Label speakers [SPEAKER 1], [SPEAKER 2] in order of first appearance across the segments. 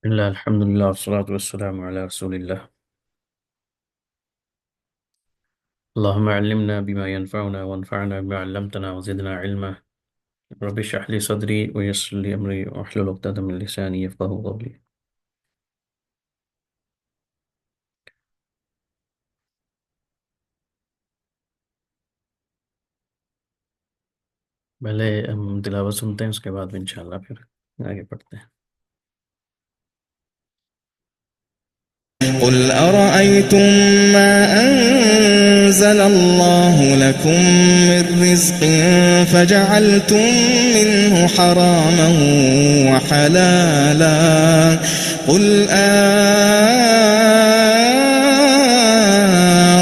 [SPEAKER 1] بسم الله الحمد لله والصلاة والسلام على رسول الله. اللهم علمنا بما ينفعنا وانفعنا بما علمتنا وزدنا علما. رب اشرح لي صدري ويسر لي أمري واحلل عقدة من لساني يفقهوا قولي. پہلے ہم تلاوت سنتے ہیں، اس کے بعد انشاءاللہ پھر آگے پڑھتے ہیں.
[SPEAKER 2] قل أرأيتم ما أنزل الله لكم من رزق فجعلتم منه حراما وحلالا قل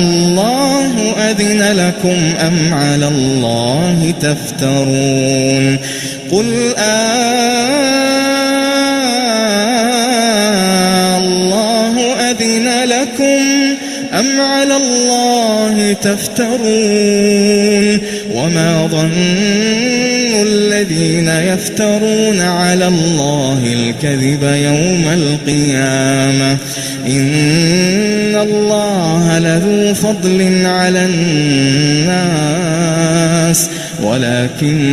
[SPEAKER 2] الله أذن لكم أم على الله تفترون قل أذن لكم أم على الله تفترون وما ظن الذين يفترون على الله الكذب يوم القيامة إن الله لذو فضل على الناس ولكن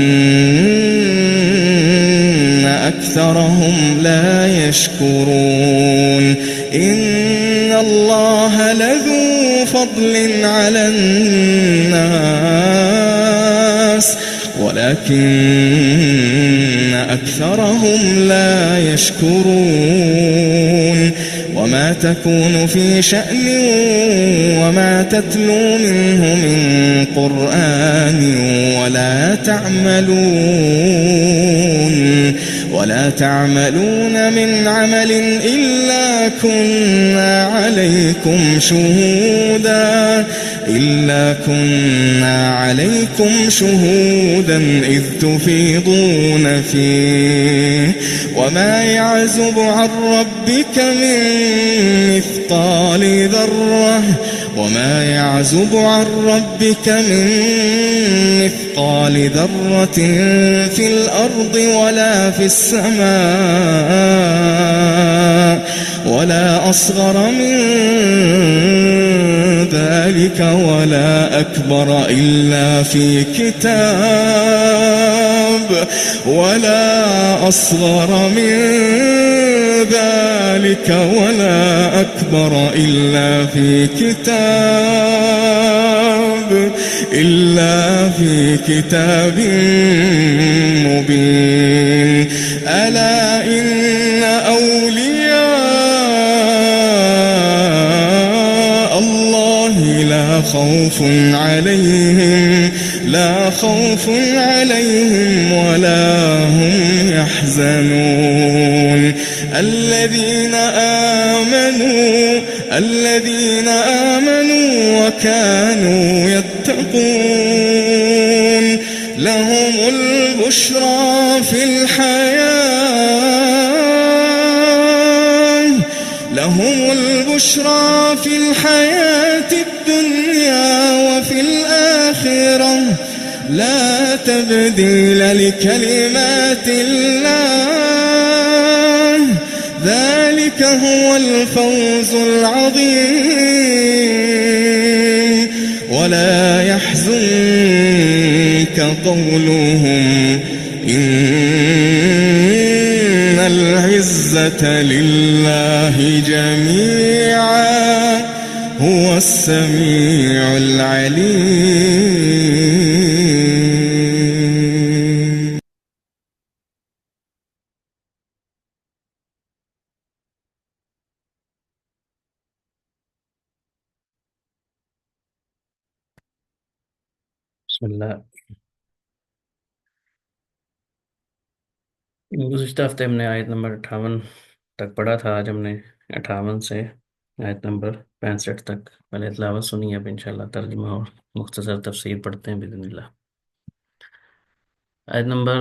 [SPEAKER 2] أكثرهم لا يشكرون إن الله لذو فضل على الناس ولكن أكثرهم لا يشكرون وما تكون في شأن وما تتلو منه من قرآن ولا تعملون من عمل إلا كنا عليكم شهودا إذ تفيضون فيه وما يعزب عن ربك من مثقال ذرة في الأرض ولا في السماء ولا أصغر من ذلك ولا أكبر إلا في كتاب ولا أصغر من ذلك ولا أكبر إلا في كتاب مبين ألا إن أولياء الله لا خوف عليهم ولا هم يحزنون الذين آمنوا وكانوا يتقون لهم البشرى في الحياة الدنيا وفي الآخرة لا تبديل لكلمات الله ذلك هو الفوز العظيم ولا يحزنك قولهم إن العزة لله جميعا هو السميع العليم.
[SPEAKER 1] بسم اللہ. گزشتہ ہفتے ہم نے آیت نمبر 58 تک پڑھا تھا. آج ہم نے 58 سے آیت نمبر 65 تک پہلے تلاوت سنی. اب انشاءاللہ ترجمہ اور مختصر تفسیر پڑھتے ہیں بإذن اللہ. آیت نمبر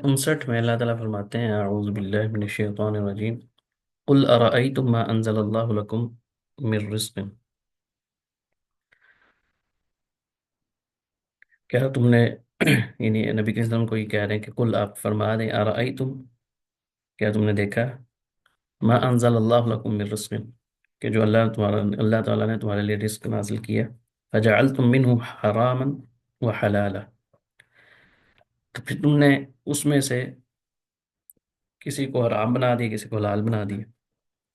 [SPEAKER 1] 59 میں اللہ تعالیٰ فرماتے ہیں: اعوذ باللہ من الشیطان الرجیم قل ارأیتم ما انزل اللہ لکم من رزق. کیا تم نے یعنی نبی کے وسلم کو یہ کہہ رہے ہیں کہ قل آپ فرما دیں ارأیتم کیا تم نے دیکھا ما انزل اللہ لکم من رزق، کہ جو اللہ تعالیٰ نے تمہارے لیے رزق نازل کیا، فجعلتم منہ حراما وحلالا، تو پھر تم نے اس میں سے کسی کو حرام بنا دیا، کسی کو حلال بنا دیا،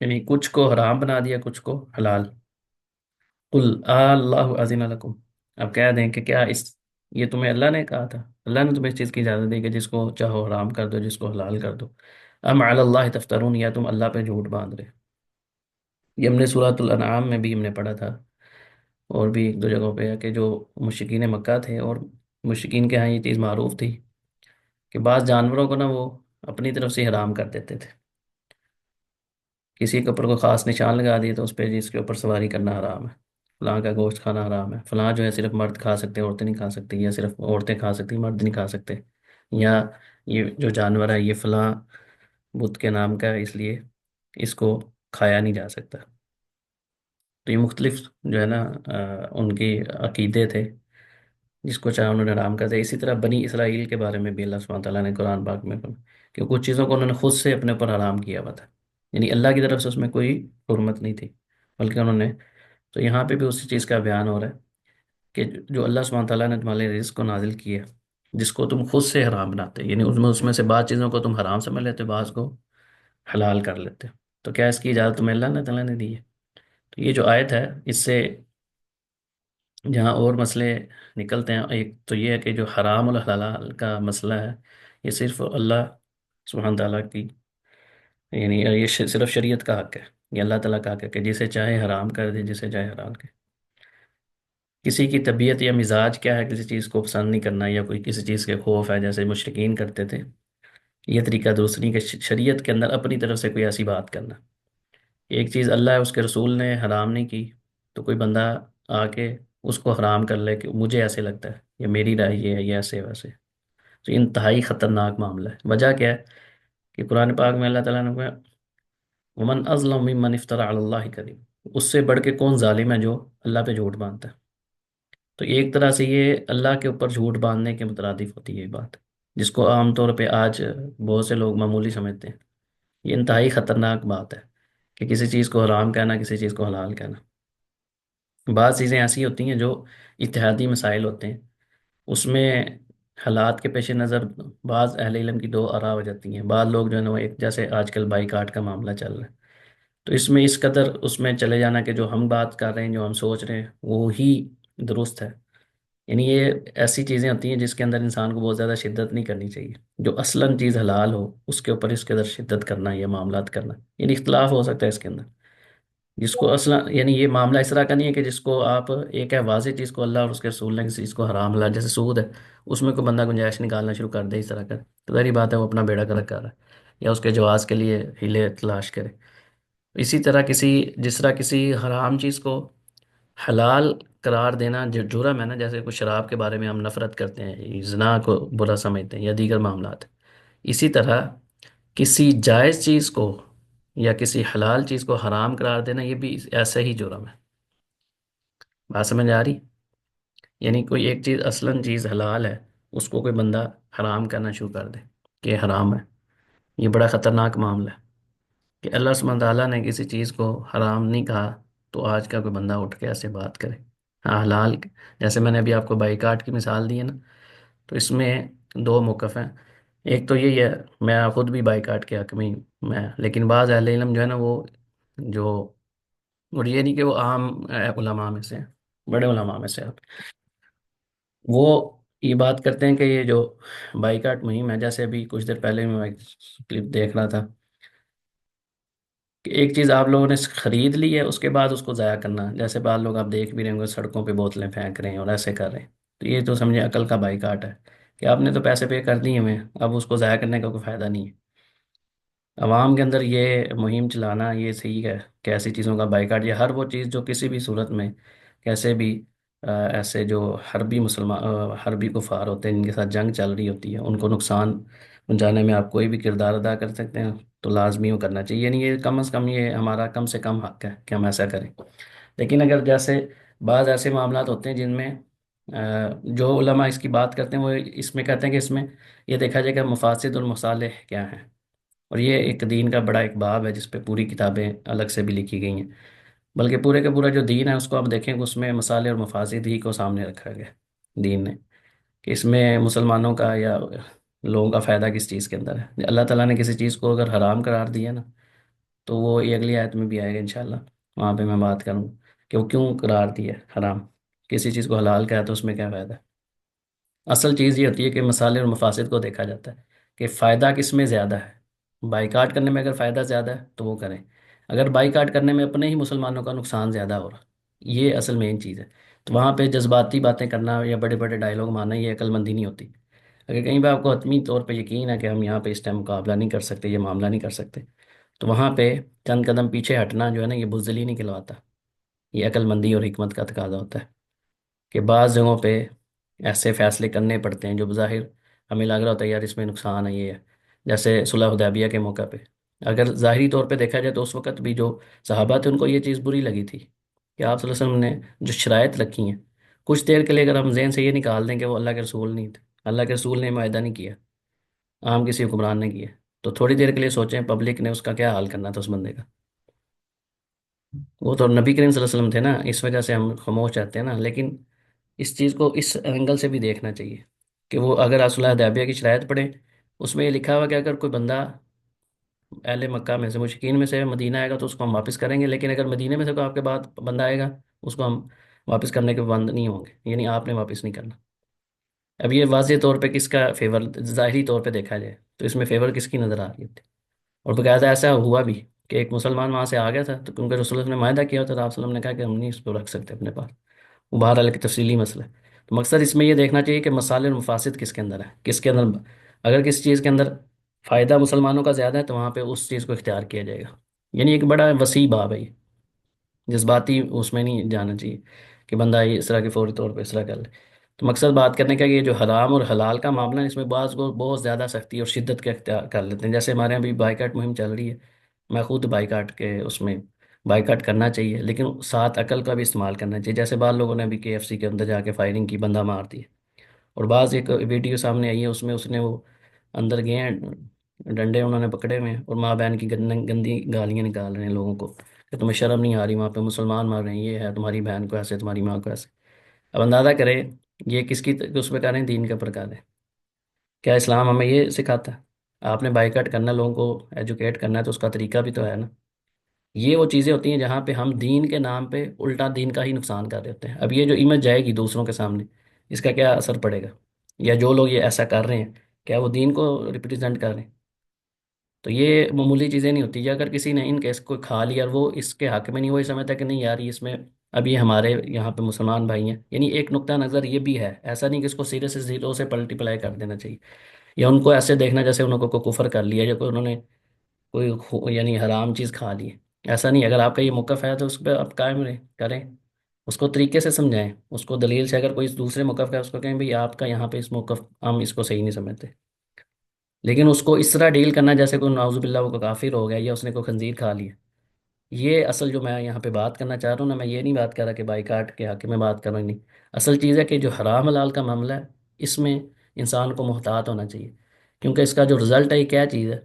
[SPEAKER 1] یعنی کچھ کو حرام بنا دیا، کچھ کو حلال۔ قل اللہ اذن لکم، اب کہہ دیں کہ کیا یہ تمہیں اللہ نے کہا تھا؟ اللہ نے تمہیں اس چیز کی اجازت دی کہ جس کو چاہو حرام کر دو، جس کو حلال کر دو؟ ام علی اللہ تفترون، یا تم اللہ پہ جھوٹ باندھ رہے؟ یہ ہم نے سورۃ الانعام میں بھی ہم نے پڑھا تھا، اور بھی ایک دو جگہوں پہ ہے کہ جو مشرکین مکہ تھے، اور مشرکین کے ہاں یہ چیز معروف تھی کہ بعض جانوروں کو نا وہ اپنی طرف سے حرام کر دیتے تھے، کسی کے اوپر کوئی خاص نشان لگا دیے تو اس پہ جس کے اوپر سواری کرنا حرام ہے، فلاں کا گوشت کھانا حرام ہے، فلاں جو ہے صرف مرد کھا سکتے ہیں، عورتیں نہیں کھا سکتی، یا صرف عورتیں کھا سکتی مرد نہیں کھا سکتے، یا یہ جو جانور ہے یہ فلاں بت کے نام کا ہے اس لیے اس کو کھایا نہیں جا سکتا۔ تو یہ مختلف جو ہے نا ان کے عقیدے تھے، جس کو چاہے انہوں نے حرام کر دیا۔ اسی طرح بنی اسرائیل کے بارے میں بھی اللہ سبحانہ تعالیٰ نے قرآن پاک میں فرمایا کہ کچھ چیزوں کو انہوں نے خود سے اپنے اوپر حرام کیا ہوا تھا، یعنی اللہ کی طرف سے اس میں کوئی حرمت نہیں تھی، بلکہ انہوں نے، تو یہاں پہ بھی اسی چیز کا بیان ہو رہا ہے کہ جو اللہ سبحانہ تعالیٰ نے تمہارے رزق کو نازل کیا، جس کو تم خود سے حرام بناتے، یعنی اس میں سے بعض چیزوں کو تم حرام سمجھ لیتے، بعض کو حلال کر لیتے، تو کیا اس کی اجازت تمہیں اللہ نے تعالیٰ نے دی ہے؟ تو یہ جو آیت ہے، اس سے جہاں اور مسئلے نکلتے ہیں، ایک تو یہ ہے کہ جو حرام اور حلال کا مسئلہ ہے، یہ صرف اللہ سبحانہ تعالیٰ کی، یعنی یہ صرف شریعت کا حق ہے، یہ اللہ تعالیٰ کا حق ہے کہ جسے چاہے حرام کر دے، جسے چاہے حلال کرے۔ کسی کی طبیعت یا مزاج کیا ہے کسی چیز کو پسند نہیں کرنا، یا کوئی کسی چیز کے خوف ہے جیسے مشرکین کرتے تھے، یہ طریقہ درست نہیں کہ شریعت کے اندر اپنی طرف سے کوئی ایسی بات کرنا۔ ایک چیز اللہ اس کے رسول نے حرام نہیں کی، تو کوئی بندہ آ کے اس کو حرام کر لے کہ مجھے ایسے لگتا ہے، یا میری رائے یہ ہے، یہ ایسے ویسے، تو انتہائی خطرناک معاملہ ہے۔ وجہ کیا ہے کہ قرآن پاک میں اللہ تعالیٰ نے کہا ومن ازلم ممن افترى علی اللہ کریم، اس سے بڑھ کے کون ظالم ہے جو اللہ پہ جھوٹ باندھتا ہے؟ تو ایک طرح سے یہ اللہ کے اوپر جھوٹ باندھنے کے مترادف ہوتی ہے یہ بات، جس کو عام طور پہ آج بہت سے لوگ معمولی سمجھتے ہیں۔ یہ انتہائی خطرناک بات ہے کہ کسی چیز کو حرام کہنا، کسی چیز کو حلال کہنا۔ بعض چیزیں ایسی ہوتی ہیں جو اتحادی مسائل ہوتے ہیں، اس میں حالات کے پیش نظر بعض اہل علم کی دو آراء ہو جاتی ہیں، بعض لوگ جو ہے نا وہ ایک، جیسے آج کل بائی کاٹ کا معاملہ چل رہا ہے، تو اس میں اس قدر اس میں چلے جانا کہ جو ہم بات کر رہے ہیں، جو ہم سوچ رہے ہیں وہی درست ہے، یعنی یہ ایسی چیزیں ہوتی ہیں جس کے اندر انسان کو بہت زیادہ شدت نہیں کرنی چاہیے، جو اصلاً چیز حلال ہو اس کے اوپر اس قدر شدت کرنا یا معاملات کرنا، یعنی اختلاف ہو سکتا ہے اس کے اندر، جس کو اصلا، یعنی یہ معاملہ اس طرح کا نہیں ہے کہ جس کو آپ ایک ہے واضح چیز کو اللہ اور اس کے رسول نے کسی چیز کو حرام حلال، جیسے سود ہے، اس میں کوئی بندہ گنجائش نکالنا شروع کر دے اس طرح کا، تو ظاہری بات ہے وہ اپنا بیڑا گرک کر رہا ہے، یا اس کے جواز کے لیے ہیلے تلاش کرے۔ اسی طرح جس طرح کسی حرام چیز کو حلال قرار دینا جو جرم ہے نا، جیسے کچھ شراب کے بارے میں ہم نفرت کرتے ہیں، زنا کو برا سمجھتے ہیں، یا دیگر معاملات، اسی طرح کسی جائز چیز کو یا کسی حلال چیز کو حرام قرار دینا یہ بھی ایسا ہی جرم ہے۔ بات سمجھ آ رہی؟ یعنی کوئی ایک چیز اصلاً چیز حلال ہے، اس کو کوئی بندہ حرام کرنا شروع کر دے کہ یہ حرام ہے، یہ بڑا خطرناک معاملہ ہے کہ اللہ سبحانہ تعالیٰ نے کسی چیز کو حرام نہیں کہا، تو آج کا کوئی بندہ اٹھ کے ایسے بات کرے۔ ہاں حلال، جیسے میں نے ابھی آپ کو بائی کاٹ کی مثال دی ہے نا، تو اس میں دو موقف ہیں، ایک تو یہی ہے میں خود بھی بائی کاٹ کے حق میں، لیکن بعض اہل علم جو ہے نا وہ جو، اور یہ نہیں کہ وہ عام علماء میں سے ہیں، بڑے علماء میں سے آپ، وہ یہ بات کرتے ہیں کہ یہ جو بائی کاٹ مہم ہے، جیسے ابھی کچھ دیر پہلے میں ایک کلپ دیکھ رہا تھا کہ ایک چیز آپ لوگوں نے خرید لی ہے، اس کے بعد اس کو ضائع کرنا، جیسے بعض لوگ آپ دیکھ بھی رہے ہوں گے سڑکوں پہ بوتلیں پھینک رہے ہیں اور ایسے کر رہے ہیں، تو یہ تو سمجھے عقل کا بائی کاٹ ہے کہ آپ نے تو پیسے پے کر دیے ہوئے ہیں، اب اس کو ضائع کرنے کا کوئی فائدہ نہیں ہے۔ عوام کے اندر یہ مہم چلانا یہ صحیح ہے کہ ایسی چیزوں کا بائیکاٹ، یا ہر وہ چیز جو کسی بھی صورت میں کیسے بھی ایسے جو حربی کفار ہوتے ہیں جن کے ساتھ جنگ چل رہی ہوتی ہے، ان کو نقصان پہنچانے میں آپ کوئی بھی کردار ادا کر سکتے ہیں تو لازمی وہ کرنا چاہیے، یعنی یہ کم از کم یہ ہمارا کم سے کم حق ہے کہ ہم ایسا کریں۔ لیکن اگر جیسے بعض ایسے معاملات ہوتے ہیں جن میں جو علماء اس کی بات کرتے ہیں وہ اس میں کہتے ہیں کہ اس میں یہ دیکھا جائے کہ مفاسد المصالح کیا ہیں، اور یہ ایک دین کا بڑا ایک باب ہے جس پہ پوری کتابیں الگ سے بھی لکھی گئی ہیں، بلکہ پورے کا پورا جو دین ہے اس کو آپ دیکھیں کہ اس میں مصالح اور مفاسد ہی کو سامنے رکھا گیا دین نے، کہ اس میں مسلمانوں کا یا لوگوں کا فائدہ کس چیز کے اندر ہے۔ اللہ تعالیٰ نے کسی چیز کو اگر حرام قرار دیا نا، تو وہ یہ اگلی آیت میں بھی آئے گا انشاءاللہ، وہاں پہ میں بات کروں کہ وہ کیوں قرار دیا ہے حرام، کسی چیز کو حلال کہا تو اس میں کیا فائدہ ہے۔ اصل چیز یہ ہوتی ہے کہ مصالح اور مفاسد کو دیکھا جاتا ہے کہ فائدہ کس میں زیادہ ہے، بائیکاٹ کرنے میں اگر فائدہ زیادہ ہے تو وہ کریں، اگر بائیکاٹ کرنے میں اپنے ہی مسلمانوں کا نقصان زیادہ ہو رہا، یہ اصل مین چیز ہے۔ تو وہاں پہ جذباتی باتیں کرنا یا بڑے بڑے ڈائلاگ مارنا یہ عقل مندی نہیں ہوتی۔ اگر کہیں پہ آپ کو حتمی طور پہ یقین ہے کہ ہم یہاں پہ اس ٹائم مقابلہ نہیں کر سکتے، یہ معاملہ نہیں کر سکتے، تو وہاں پہ چند قدم پیچھے ہٹنا جو ہے نا، یہ بزدلی نہیں کہلواتا، یہ عقل مندی اور حکمت کا تقاضا ہوتا ہے کہ بعض جگہوں پہ ایسے فیصلے کرنے پڑتے ہیں جو بظاہر ہمیں لگ رہا ہوتا ہے یار اس میں نقصان ہے، یہ ہے، جیسے صلح حدیبیہ کے موقع پہ اگر ظاہری طور پہ دیکھا جائے تو اس وقت بھی جو صحابہ تھے ان کو یہ چیز بری لگی تھی کہ آپ صلی اللہ علیہ وسلم نے جو شرائط رکھی ہیں، کچھ دیر کے لیے اگر ہم ذہن سے یہ نکال دیں کہ وہ اللہ کے رسول نہیں تھے، اللہ کے رسول نے معاہدہ نہیں کیا، عام کسی حکمران نے کیا، تو تھوڑی دیر کے لیے سوچیں پبلک نے اس کا کیا حال کرنا تھا اس بندے کا۔ وہ تو نبی کریم صلی اللہ علیہ وسلم تھے نا، اس وجہ سے ہم خاموش رہتے ہیں نا، لیکن اس چیز کو اس اینگل سے بھی دیکھنا چاہیے کہ وہ اگر صلح حدیبیہ کی شرائط پڑھیں، اس میں یہ لکھا ہوا کہ اگر کوئی بندہ اہل مکہ میں سے مشرکین میں سے مدینہ آئے گا تو اس کو ہم واپس کریں گے، لیکن اگر مدینہ میں سے کوئی آپ کے بعد بندہ آئے گا اس کو ہم واپس کرنے کے پابند نہیں ہوں گے، یعنی آپ نے واپس نہیں کرنا۔ اب یہ واضح طور پہ کس کا فیور ظاہری طور پہ دیکھا جائے تو اس میں فیور کس کی نظر آ رہی ہے، اور باقاعدہ ایسا ہوا بھی کہ ایک مسلمان وہاں سے آ گیا تھا، تو کیونکہ رسول اللہ نے معاہدہ کیا ہوتا تھا، آپ صلی اللہ علیہ وسلم نے کہا کہ ہم نہیں اس کو رکھ سکتے اپنے پاس، وہ بہرحال ایک تفصیلی مسئلہ ہے۔ تو مقصد اس میں یہ دیکھنا چاہیے کہ مصالح اور مفاسد کس کے اندر ہے، کس کے اندر اگر کسی چیز کے اندر فائدہ مسلمانوں کا زیادہ ہے تو وہاں پہ اس چیز کو اختیار کیا جائے گا، یعنی ایک بڑا وسیع باب ہے یہ، جذباتی اس میں نہیں جانا چاہیے کہ بندہ یہ اس طرح کے فوری طور پہ اس طرح کر لے۔ تو مقصد بات کرنے کا کہ یہ جو حرام اور حلال کا معاملہ ہے اس میں بعض کو بہت زیادہ سختی اور شدت کے اختیار کر لیتے ہیں، جیسے ہمارے یہاں بھی بائیکاٹ مہم چل رہی ہے، میں خود بائیکاٹ کے اس میں بائیکاٹ کرنا چاہیے لیکن ساتھ عقل کا بھی استعمال کرنا چاہیے، جیسے بعض لوگوں نے بھی KFC کے اندر جا کے فائرنگ کی، بندہ مار دی، اور بعض ایک ویڈیو سامنے آئی ہے اس میں اس نے وہ اندر گئے ہیں، ڈنڈے انہوں نے پکڑے ہوئے ہیں اور ماں بہن کی گندی گالیاں نکال رہے ہیں لوگوں کو کہ تمہیں شرم نہیں آ رہی، وہاں پہ مسلمان مار رہے ہیں، یہ ہے تمہاری بہن کو ایسے، تمہاری ماں کو ایسے۔ اب اندازہ کریں یہ کس کی اس پہ کر رہے ہیں، دین کے پر کر رہے ہیں، کیا اسلام ہمیں یہ سکھاتا ہے؟ آپ نے بائیکاٹ کرنا ہے، لوگوں کو ایجوکیٹ کرنا ہے تو اس کا طریقہ بھی تو ہے نا۔ یہ وہ چیزیں ہوتی ہیں جہاں پہ ہم دین کے نام پہ الٹا دین کا ہی نقصان کر رہے ہوتے ہیں۔ اب یہ جو امیج جائے گی دوسروں کے سامنے، اس کا کیا اثر پڑے گا، یا جو لوگ یہ ایسا کر رہے ہیں کیا وہ دین کو ریپرزینٹ کر رہے ہیں؟ تو یہ معمولی چیزیں نہیں ہوتی، یا اگر کسی نے ان کیس کو کھا لیا اور وہ اس کے حق میں نہیں، وہ یہ سمجھتا کہ نہیں یار یہ اس میں اب یہ ہمارے یہاں پہ مسلمان بھائی ہیں، یعنی ایک نقطہ نظر یہ بھی ہے، ایسا نہیں کہ اس کو سیدھے سے زیرو سے پلٹیپلائی کر دینا چاہیے، یا ان کو ایسے دیکھنا جیسے انہوں کو کوئی کفر کر لیا یا کوئی انہوں نے کوئی یعنی حرام چیز کھا لی ہے۔ ایسا نہیں، اگر آپ کا یہ موقف ہے تو اس پہ آپ قائم رہیں، کریں، اس کو طریقے سے سمجھائیں، اس کو دلیل سے، اگر کوئی دوسرے موقف کا ہے اس کو کہیں بھئی آپ کا یہاں پہ اس موقف ہم اس کو صحیح نہیں سمجھتے، لیکن اس کو اس طرح ڈیل کرنا جیسے کوئی نعوذ باللہ وہ کوئی کافر ہو گیا یا اس نے کوئی خنزیر کھا لیا۔ یہ اصل جو میں یہاں پہ بات کرنا چاہ رہا ہوں نا، میں یہ نہیں بات کر رہا کہ بائیکاٹ کے حق میں بات کر رہا ہوں، نہیں، اصل چیز ہے کہ جو حرام حلال کا معاملہ ہے اس میں انسان کو محتاط ہونا چاہیے، کیونکہ اس کا جو رزلٹ ہے یہ کیا چیز ہے،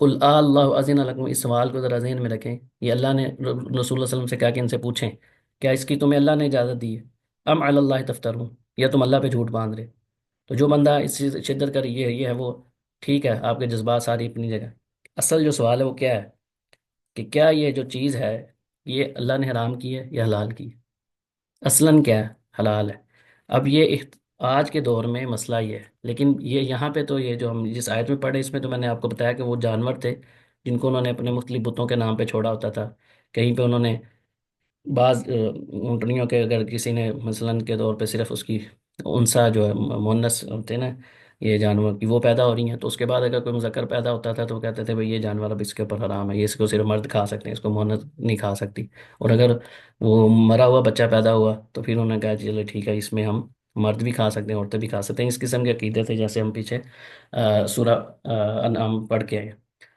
[SPEAKER 1] قل اللہ اذن لکم، اس سوال کو ذرا ذہن میں رکھیں، یہ اللہ نے رسول اللہ صلی اللہ علیہ وسلم سے کہا کہ ان سے پوچھیں کیا اس کی تمہیں اللہ نے اجازت دی ہے، ام علی اللہ تفترون، یا تم اللہ پہ جھوٹ باندھ رہے؟ تو جو بندہ اس چیز شدت کر یہ ہے وہ ٹھیک ہے، آپ کے جذبات ساری اپنی جگہ، اصل جو سوال ہے وہ کیا ہے کہ کیا یہ جو چیز ہے یہ اللہ نے حرام کی ہے یا حلال کی ہے، اصلاً کیا ہے، حلال ہے۔ اب یہ آج کے دور میں مسئلہ یہ ہے، لیکن یہ یہاں پہ تو یہ جو ہم جس آیت میں پڑھے اس میں تو میں نے آپ کو بتایا کہ وہ جانور تھے جن کو انہوں نے اپنے مختلف بتوں کے نام پہ چھوڑا ہوتا تھا، کہیں پہ انہوں نے بعض اونٹنیوں کے اگر کسی نے مثلاً کے طور پہ صرف اس کی انسا جو ہے مونس ہوتے ہیں نا یہ جانور کی وہ پیدا ہو رہی ہیں، تو اس کے بعد اگر کوئی مذکر پیدا ہوتا تھا تو وہ کہتے تھے بھئی یہ جانور اب اس کے اوپر حرام ہے، یہ اس کو صرف مرد کھا سکتے ہیں، اس کو مونس نہیں کھا سکتی، اور اگر وہ مرا ہوا بچہ پیدا ہوا تو پھر انہوں نے کہا چلو ٹھیک ہے اس میں ہم مرد بھی کھا سکتے ہیں عورتیں بھی کھا سکتے ہیں، اس قسم کے عقیدے تھے جیسے ہم پیچھے سورہ انعام پڑھ کے آئے۔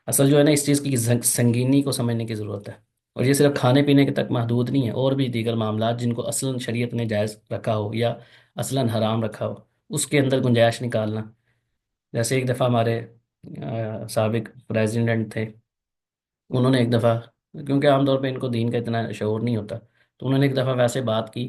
[SPEAKER 1] اصل جو ہے نا اس چیز کی سنگینی کو سمجھنے کی ضرورت ہے، اور یہ صرف کھانے پینے کے تک محدود نہیں ہے، اور بھی دیگر معاملات جن کو اصلاً شریعت نے جائز رکھا ہو یا اصلاً حرام رکھا ہو اس کے اندر گنجائش نکالنا۔ جیسے ایک دفعہ ہمارے سابق پریزیڈنٹ تھے، انہوں نے ایک دفعہ، کیونکہ عام طور پہ ان کو دین کا اتنا شعور نہیں ہوتا، تو انہوں نے ایک دفعہ ویسے بات کی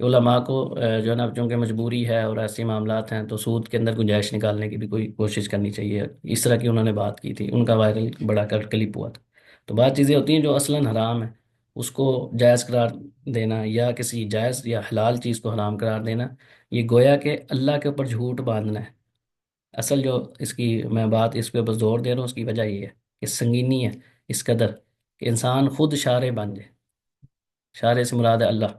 [SPEAKER 1] کہ علماء کو جو ہے نا، چونکہ مجبوری ہے اور ایسے معاملات ہیں، تو سود کے اندر گنجائش نکالنے کی بھی کوئی کوشش کرنی چاہیے، اس طرح کی انہوں نے بات کی تھی، ان کا وائرل بڑا کلپ ہوا تھا۔ تو بعض چیزیں ہوتی ہیں جو اصلاً حرام ہیں، اس کو جائز قرار دینا، یا کسی جائز یا حلال چیز کو حرام قرار دینا، یہ گویا کہ اللہ کے اوپر جھوٹ باندھنا ہے۔ اصل جو اس کی میں بات اس کے اوپر زور دے رہا ہوں، اس کی وجہ یہ ہے کہ سنگینی ہے اس قدر کہ انسان خود شارع بن جائے۔ شارع سے مراد ہے اللہ،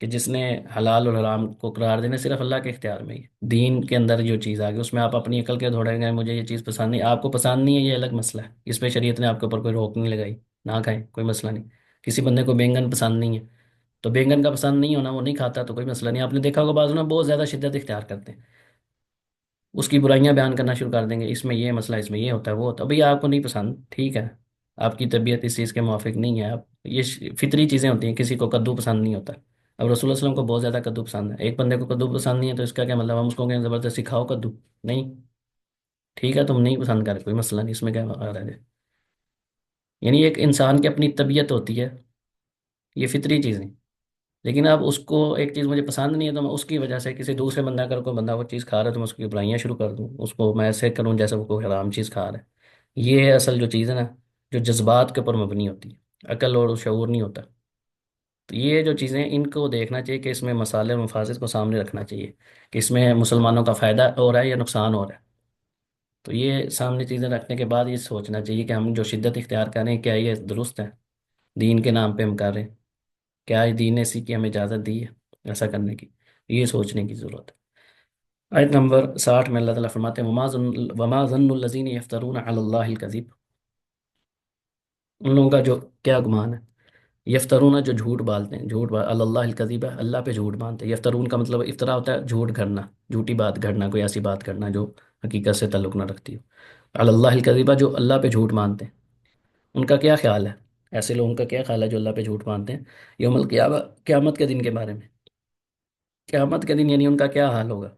[SPEAKER 1] کہ جس نے حلال اور حرام کو قرار دینا صرف اللہ کے اختیار میں ہی ہے۔ دین کے اندر جو چیز آ گئی اس میں آپ اپنی عقل کے دوڑیں گے، مجھے یہ چیز پسند نہیں، آپ کو پسند نہیں ہے، یہ الگ مسئلہ ہے، اس پہ شریعت نے آپ کے اوپر کوئی روک نہیں لگائی، نہ کھائیں کوئی مسئلہ نہیں۔ کسی بندے کو بینگن پسند نہیں ہے، تو بینگن کا پسند نہیں ہونا، وہ نہیں کھاتا تو کوئی مسئلہ نہیں۔ آپ نے دیکھا ہوگا بعض لوگ بہت زیادہ شدت اختیار کرتے ہیں، اس کی برائیاں بیان کرنا شروع کر دیں گے، اس میں یہ مسئلہ، اس میں یہ ہوتا ہے، وہ ہوتا ہے، بھئی آپ کو نہیں پسند، ٹھیک ہے، آپ کی طبیعت اس چیز کے موافق نہیں ہے، آپ یہ فطری چیزیں ہوتی ہیں، کسی کو کدو پسند نہیں ہوتا۔ اب رسول اللہ صلی اللہ علیہ وسلم کو بہت زیادہ کدو پسند ہے، ایک بندے کو کدو پسند نہیں ہے تو اس کا کیا مطلب؟ ہم اس کو کہیں زبردستی کھاؤ کدو؟ نہیں، ٹھیک ہے، تم نہیں پسند کر، کوئی مسئلہ نہیں، اس میں کیا رہ ہے؟ یعنی ایک انسان کی اپنی طبیعت ہوتی ہے، یہ فطری چیزیں، لیکن اب اس کو ایک چیز مجھے پسند نہیں ہے تو میں اس کی وجہ سے کسی دوسرے بندہ، اگر کوئی بندہ وہ چیز کھا رہا ہے تو میں اس کی برائیاں شروع کر دوں، اس کو میں ایسے کروں جیسے وہ کوئی حرام چیز کھا رہا ہے۔ یہ ہے اصل جو چیز ہے نا، جو جذبات کے اوپر مبنی ہوتی ہے، عقل اور شعور نہیں ہوتا۔ تو یہ جو چیزیں، ان کو دیکھنا چاہیے کہ اس میں مصالح اور مفاسد کو سامنے رکھنا چاہیے، کہ اس میں مسلمانوں کا فائدہ ہو رہا ہے یا نقصان ہو رہا ہے۔ تو یہ سامنے چیزیں رکھنے کے بعد یہ سوچنا چاہیے کہ ہم جو شدت اختیار کر رہے ہیں کیا یہ درست ہے؟ دین کے نام پہ ہم کر رہے ہیں، کیا دین نے اسی کی ہمیں اجازت دی ہے ایسا کرنے کی؟ یہ سوچنے کی ضرورت ہے۔ آیت نمبر 60 میں اللہ تعالیٰ فرماتے ہیں وما ظن الذین یفترون علی اللہ الکذب، ان لوگوں کا جو کیا گمان ہے، یفترون جو جھوٹ بالتے ہیں، علی اللہ الکذب، اللہ پہ جھوٹ باندھتے ہیں۔ یفترون کا مطلب افطرا ہوتا ہے جھوٹ گھڑنا، جھوٹی بات گھڑنا، کوئی ایسی بات کرنا جو حقیقت سے تعلق نہ رکھتی ہو۔ علی اللہ الکذب، جو اللہ پہ جھوٹ مانتے ہیں، ان کا کیا خیال ہے؟ ایسے لوگوں کا کیا خیال ہے جو اللہ پہ جھوٹ مانتے ہیں یوم القیامہ، قیامت کے دن کے بارے میں؟ قیامت کے دن یعنی ان کا کیا حال ہوگا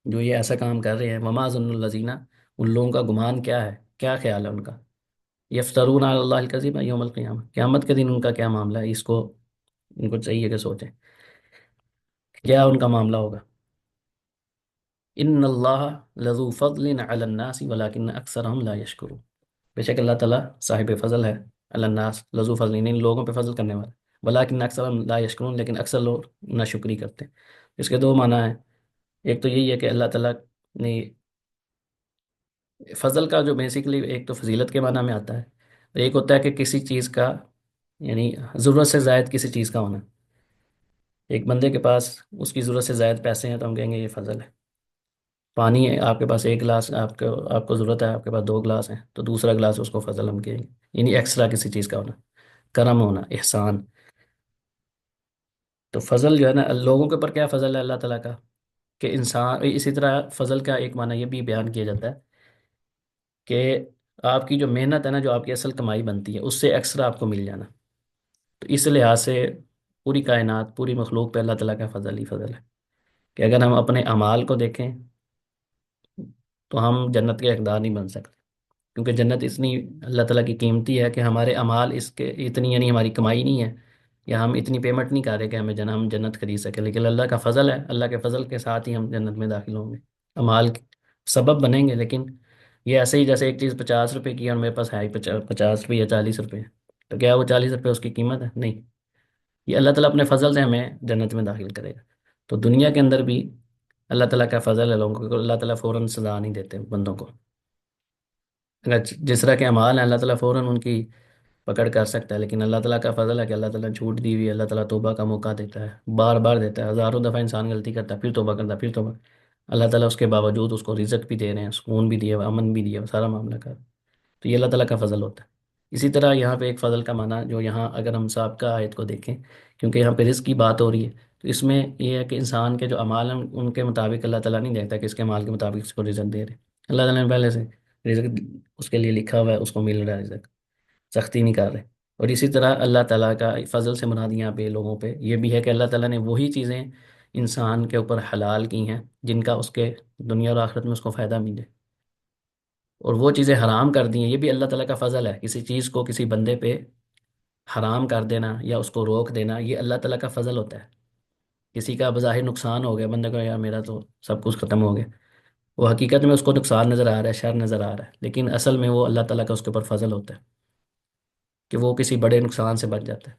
[SPEAKER 1] جو یہ ایسا کام کر رہے ہیں؟ وما ظن الذین، ان لوگوں کا گمان کیا ہے، کیا خیال ہے ان کا؟ یفترون علی اللہ الکذب یوم القیامہ، قیامت کے دن ان کا کیا معاملہ ہے؟ اس کو ان کو چاہیے کہ سوچیں کیا ان کا معاملہ ہوگا۔ ان اللہ لذو فضل علی الناس ولکن اکثرهم لا یشکرون، بے شک اللہ تعالیٰ صاحب فضل ہے، علی الناس لذو فضل، ان لوگوں پہ فضل کرنے والا، ولکن اکثرهم لا یشکرون، لیکن اکثر لوگ ناشکری کرتے ہیں۔ اس کے دو معنی ہیں، ایک تو یہی ہے کہ اللہ تعالیٰ نے فضل کا جو بیسیکلی ایک تو فضیلت کے معنی میں آتا ہے، اور ایک ہوتا ہے کہ کسی چیز کا، یعنی ضرورت سے زائد کسی چیز کا ہونا۔ ایک بندے کے پاس اس کی ضرورت سے زائد پیسے ہیں تو ہم کہیں گے یہ فضل ہے۔ پانی ہے آپ کے پاس ایک گلاس، آپ کو ضرورت ہے، آپ کے پاس دو گلاس ہیں تو دوسرا گلاس اس کو فضل ہم کہیں گے، یعنی ایکسٹرا کسی چیز کا ہونا، کرم ہونا، احسان۔ تو فضل جو ہے نا، لوگوں کے اوپر کیا فضل ہے اللہ تعالیٰ کا، کہ انسان، اسی طرح فضل کا ایک معنی یہ بھی بیان کیا جاتا ہے کہ آپ کی جو محنت ہے نا، جو آپ کی اصل کمائی بنتی ہے، اس سے ایکسٹرا آپ کو مل جانا۔ تو اس لحاظ سے پوری کائنات، پوری مخلوق پہ اللہ تعالیٰ کا فضل ہی فضل ہے، کہ اگر ہم اپنے اعمال کو دیکھیں تو ہم جنت کے حقدار نہیں بن سکتے، کیونکہ جنت اتنی اللہ تعالیٰ کی قیمتی ہے کہ ہمارے اعمال اس کے اتنی، یعنی ہماری کمائی نہیں ہے، یا ہم اتنی پیمنٹ نہیں کر رہے کہ ہم جنت خرید سکیں، لیکن اللہ کا فضل ہے، اللہ کے فضل کے ساتھ ہی ہم جنت میں داخل ہوں گے۔ اعمال سبب بنیں گے، لیکن یہ ایسے ہی جیسے ایک چیز 50 روپے کی ہے اور میرے پاس ہے ہی 50 روپے یا 40 روپے، تو کیا وہ 40 روپے اس کی قیمت ہے؟ نہیں، یہ اللہ تعالیٰ اپنے فضل سے ہمیں جنت میں داخل کرے گا۔ تو دنیا کے اندر بھی اللہ تعالیٰ کا فضل ہے لوگوں کو، اللہ تعالیٰ فوراً سزا نہیں دیتے بندوں کو، اگر جس طرح کے اعمال ہیں اللہ تعالیٰ فوراً ان کی پکڑ کر سکتا ہے، لیکن اللہ تعالیٰ کا فضل ہے کہ اللہ تعالیٰ چھوٹ دی ہوئی ہے، اللہ تعالیٰ توبہ کا موقع دیتا ہے، بار بار دیتا ہے، ہزاروں دفعہ انسان غلطی کرتا ہے پھر توبہ کرتا ہے، پھر توبہ، اللہ تعالیٰ اس کے باوجود اس کو رزق بھی دے رہے ہیں، سکون بھی دیا ہوا، امن بھی دیا ہوا، سارا معاملہ کر، تو یہ اللہ تعالیٰ کا فضل ہوتا ہے۔ اسی طرح یہاں پہ ایک فضل کا معنی جو یہاں اگر ہم سابقہ آیت کو دیکھیں، کیونکہ یہاں پہ رزق کی بات ہو رہی ہے، تو اس میں یہ ہے کہ انسان کے جو اعمال ہیں ان کے مطابق اللہ تعالیٰ نہیں دیکھتا کہ اس کے اعمال کے مطابق اس کو رزق دے رہے ہیں، اللہ تعالیٰ نے پہلے سے رزق اس کے لیے لکھا ہوا ہے، اس کو مل رہا ہے رزق، سختی نہیں کر رہے۔ اور اسی طرح اللہ تعالیٰ کا فضل سے مراد یہاں پہ لوگوں پہ یہ بھی ہے کہ اللہ تعالیٰ نے وہی چیزیں انسان کے اوپر حلال کی ہیں جن کا اس کے دنیا اور آخرت میں اس کو فائدہ ملے۔ اور وہ چیزیں حرام کر دی ہیں، یہ بھی اللہ تعالیٰ کا فضل ہے۔ کسی چیز کو کسی بندے پہ حرام کر دینا یا اس کو روک دینا، یہ اللہ تعالیٰ کا فضل ہوتا ہے۔ کسی کا بظاہر نقصان ہو گیا، بندے کو یار میرا تو سب کچھ ختم ہو گیا، وہ حقیقت میں اس کو نقصان نظر آ رہا ہے، شر نظر آ رہا ہے، لیکن اصل میں وہ اللہ تعالیٰ کا اس کے اوپر فضل ہوتا ہے کہ وہ کسی بڑے نقصان سے بچ جاتا ہے۔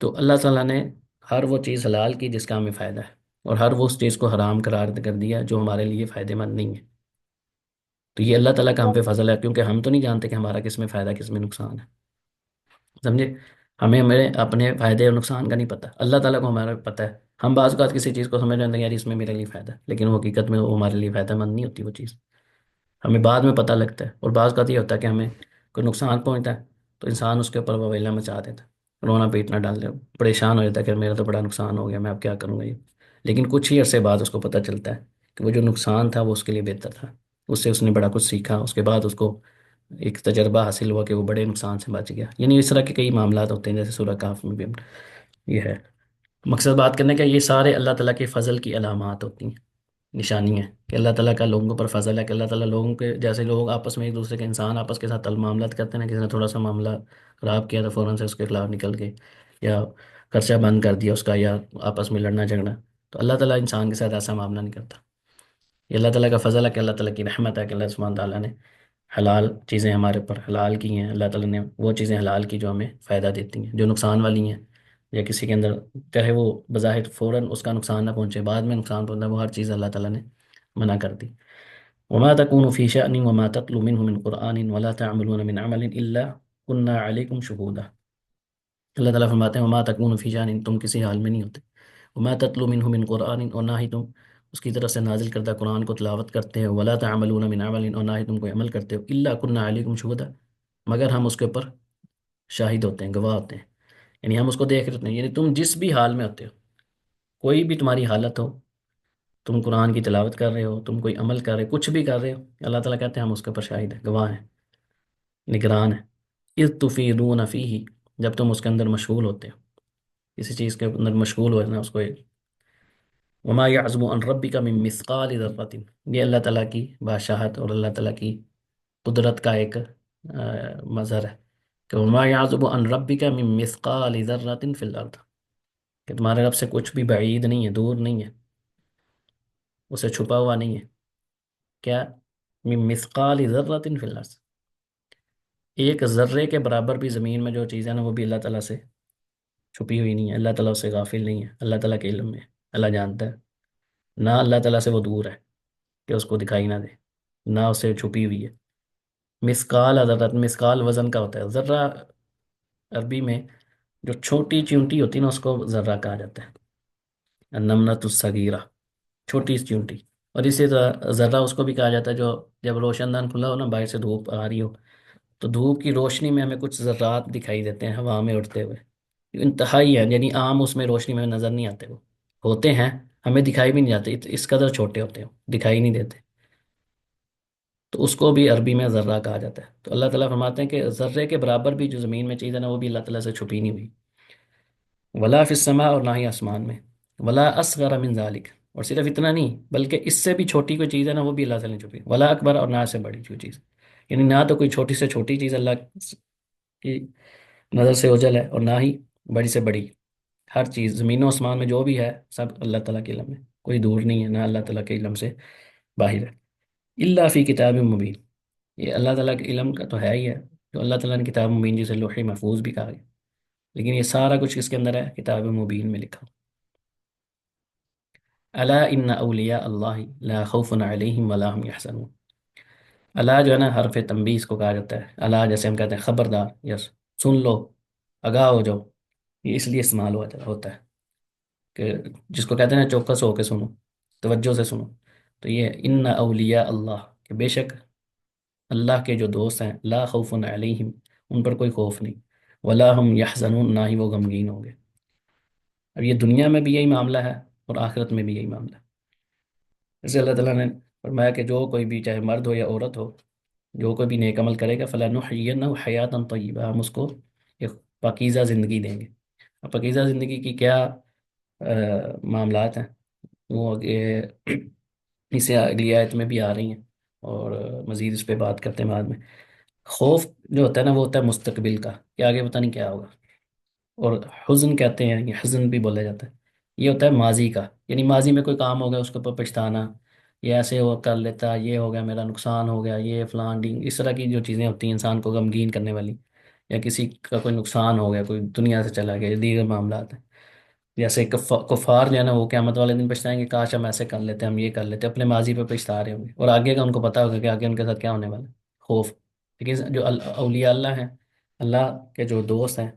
[SPEAKER 1] تو اللہ تعالیٰ نے ہر وہ چیز حلال کی جس کا ہمیں فائدہ ہے، اور ہر وہ اس چیز کو حرام قرار کر دیا جو ہمارے لیے فائدہ مند نہیں ہے۔ تو یہ اللہ تعالیٰ کا ہم پہ فضل ہے، کیونکہ ہم تو نہیں جانتے کہ ہمارا کس میں فائدہ کس میں نقصان ہے، سمجھے؟ ہمیں ہمارے اپنے فائدے اور نقصان کا نہیں پتہ، اللہ تعالیٰ کو ہمارا پتہ ہے۔ ہم بعض اوقات کسی چیز کو سمجھ رہے ہیں یار اس میں میرے لیے فائدہ ہے، لیکن وہ حقیقت میں وہ ہمارے لیے فائدہ مند نہیں ہوتی وہ چیز، ہمیں بعد میں پتہ لگتا ہے۔ اور بعض اوقات یہ ہوتا ہے کہ ہمیں کوئی نقصان پہنچتا ہے تو انسان اس کے اوپر ویلا مچا دیتا ہے، رونا پیٹنا ڈال دے، پریشان ہو جاتا ہے کہ میرا تو بڑا نقصان ہو گیا، میں اب کیا کروں گا یہ۔ لیکن کچھ ہی عرصے بعد اس کو پتہ چلتا ہے کہ وہ جو نقصان تھا وہ اس کے لیے بہتر تھا، اس سے اس نے بڑا کچھ سیکھا، اس کے بعد اس کو ایک تجربہ حاصل ہوا کہ وہ بڑے نقصان سے بچ گیا۔ یعنی اس طرح کے کئی معاملات ہوتے ہیں، جیسے سورہ کہف میں بھی یہ ہے۔ مقصد بات کرنے کا یہ سارے اللہ تعالیٰ کے فضل کی علامات ہوتی ہیں، نشانی ہے کہ اللہ تعالیٰ کا لوگوں پر فضل ہے، کہ اللہ تعالیٰ لوگوں کے جیسے لوگ آپس میں ایک دوسرے کے انسان آپس کے ساتھ معاملات کرتے ہیں نا، کسی نے تھوڑا سا معاملہ خراب کیا تو فوراً سے اس کے خلاف نکل گئے، یا خرچہ بند کر دیا اس کا، یا آپس میں لڑنا جھگڑنا، تو اللہ تعالیٰ انسان کے ساتھ ایسا معاملہ نہیں کرتا۔ یہ اللہ تعالیٰ کا فضل ہے کہ اللہ تعالیٰ کی رحمت ہے کہ اللہ سبحانہ تعالیٰ نے حلال چیزیں ہمارے اوپر حلال کی ہیں، اللہ تعالیٰ نے وہ چیزیں حلال کی جو ہمیں فائدہ دیتی ہیں، جو نقصان والی ہیں یا کسی کے اندر چاہے وہ بظاہر فوراً اس کا نقصان نہ پہنچے، بعد میں نقصان پہنچا، وہ ہر چیز اللہ تعالیٰ نے منع کر دی۔ وما تكون في شأن وما تتلو منه من قرآن ولا تعملون من عمل إلا كنا عليكم شهودا۔ اللہ تعالیٰ فرماتے ہیں وما تكون في شأن، تم کسی حال میں نہیں ہوتے، وما تتلو منه من قرآن، اور نہ ہی تم اس کی طرف سے نازل کردہ قرآن کو تلاوت کرتے ہو، ولا تعملون من عمل، اور نہ ہی تم کوئی عمل کرتے ہو، الا كنا عليكم شهودا، مگر ہم اس کے اوپر شاہد ہوتے ہیں، گواہ ہوتے ہیں، یعنی ہم اس کو دیکھ رہے ہوتے ہیں۔ یعنی تم جس بھی حال میں ہوتے ہو، کوئی بھی تمہاری حالت ہو، تم قرآن کی تلاوت کر رہے ہو، تم کوئی عمل کر رہے ہو، کچھ بھی کر رہے ہو، اللہ تعالیٰ کہتے ہیں ہم اس کے اوپر شاہد ہیں، گواہ ہیں، نگران ہیں۔ اذ تفیضون فیہ، جب تم اس کے اندر مشغول ہوتے ہو، کسی چیز کے اندر مشغول ہو نا، اس کو وما يعزب عن ربک من مثقال ذرۃ، یہ اللہ تعالیٰ کی بادشاہت اور اللہ تعالیٰ کی قدرت کا ایک مظہر ہے کہ وما يعزب عن ربک من مثقال ذرۃ فی الارض، کہ تمہارے رب سے کچھ بھی بعید نہیں ہے، دور نہیں ہے، اسے چھپا ہوا نہیں ہے۔ کیا؟ من مثقال ذرۃ فی الارض، ایک ذرے کے برابر بھی زمین میں جو چیز ہے نا، وہ بھی اللہ تعالیٰ سے چھپی ہوئی نہیں ہے، اللہ تعالیٰ اس سے غافل نہیں ہے، اللہ تعالیٰ کے علم میں ہے، اللہ جانتا ہے، نہ اللہ تعالیٰ سے وہ دور ہے کہ اس کو دکھائی نہ دے، نہ اس سے چھپی ہوئی ہے۔ مثقال ذرۃ، مثقال وزن کا ہوتا ہے، ذرہ عربی میں جو چھوٹی چیونٹی ہوتی ہے نا، اس کو ذرہ کہا جاتا ہے، النملۃ الصغیرہ، چھوٹی سی چیونٹی۔ اور اسی طرح ذرہ اس کو بھی کہا جاتا ہے جو جب روشن دان کھلا ہو نا، باہر سے دھوپ آ رہی ہو، تو دھوپ کی روشنی میں ہمیں کچھ ذرات دکھائی دیتے ہیں ہوا میں اڑتے ہوئے، انتہائی ہے، یعنی عام اس میں روشنی میں نظر نہیں آتے، وہ ہوتے ہیں، ہمیں دکھائی بھی نہیں جاتے، اس قدر چھوٹے ہوتے ہیں، دکھائی نہیں دیتے، تو اس کو بھی عربی میں ذرہ کہا جاتا ہے۔ تو اللہ تعالیٰ فرماتے ہیں کہ ذرے کے برابر بھی جو زمین میں چیز ہے نا، وہ بھی اللہ تعالیٰ سے چھپی نہیں ہوئی، ولا فی السماء، اور نہ ہی آسمان میں، ولا اصغر من ذالک، اور صرف اتنا نہیں بلکہ اس سے بھی چھوٹی کوئی چیز ہے نا، وہ بھی اللہ تعالیٰ نے چھپی، ولا اکبر، اور نہ سے بڑی کوئی چیز، یعنی نہ تو کوئی چھوٹی سے چھوٹی چیز اللہ کی نظر سے اوجھل ہے، اور نہ ہی بڑی سے بڑی، ہر چیز زمین و آسمان میں جو بھی ہے سب اللہ تعالیٰ کے علم ہے، کوئی دور نہیں ہے، نہ اللہ تعالیٰ کے علم سے باہر ہے۔ الا فی کتاب مبین، یہ اللہ تعالیٰ کے علم کا تو ہے ہی ہے، جو اللہ تعالیٰ نے کتاب مبین جسے لوح محفوظ بھی کہا گیا، لیکن یہ سارا کچھ کس کے اندر ہے؟ کتاب مبین میں لکھا۔ الا ان اولیاء اللہ لا خوف علیہم ولا هم یحزنون، الا جو ہے نا حرف تنبیہ اس کو کہا جاتا ہے، الا جیسے ہم کہتے ہیں خبردار، یس، سن لو، آگاہ ہو جاؤ، یہ اس لیے استعمال ہوتا ہے کہ جس کو کہتے ہیں نا چوکس ہو کے سنو، توجہ سے سنو، تو یہ ان اولیاء اللہ، کہ بے شک اللہ کے جو دوست ہیں، لا خوف علیہم، ان پر کوئی خوف نہیں، ولا هم یحزنون، نہ ہی وہ غمگین ہوں گے۔ اب یہ دنیا میں بھی یہی معاملہ ہے اور آخرت میں بھی یہی معاملہ ہے۔ جیسے اللہ تعالیٰ نے فرمایا کہ جو کوئی بھی چاہے مرد ہو یا عورت ہو، جو کوئی بھی نیک عمل کرے گا فلنحیینہ حیاتا طیبہ، ہم اس کو ایک پاکیزہ زندگی دیں گے۔ اب پاکیزہ زندگی کی کیا معاملات ہیں، وہ اس سے اگلی آیت میں بھی آ رہی ہیں، اور مزید اس پہ بات کرتے ہیں بعد میں۔ خوف جو ہوتا ہے نا وہ ہوتا ہے مستقبل کا، کہ آگے پتہ نہیں کیا ہوگا۔ اور حزن کہتے ہیں، یہ حزن بھی بولا جاتا ہے، یہ ہوتا ہے ماضی کا، یعنی ماضی میں کوئی کام ہو گیا اس کے اوپر پچھتانا، یہ ایسے ہو کر لیتا، یہ ہو گیا میرا نقصان ہو گیا، یہ فلان ڈینگ، اس طرح کی جو چیزیں ہوتی ہیں انسان کو غمگین کرنے والی، یا کسی کا کوئی نقصان ہو گیا، کوئی دنیا سے چلا گیا، یہ دیگر معاملات ہیں۔ جیسے کفار جو ہے نا وہ قیامت والے دن پچھتائیں گے، کاش ہم ایسے کر لیتے، ہم یہ کر لیتے، اپنے ماضی پہ پچھتا رہے ہوں گے، اور آگے کا ان کو پتا ہوگا کہ آگے ان کے ساتھ کیا ہونے والا ہے، خوف۔ لیکن جو اولیاء اللہ ہیں، اللہ کے جو دوست ہیں،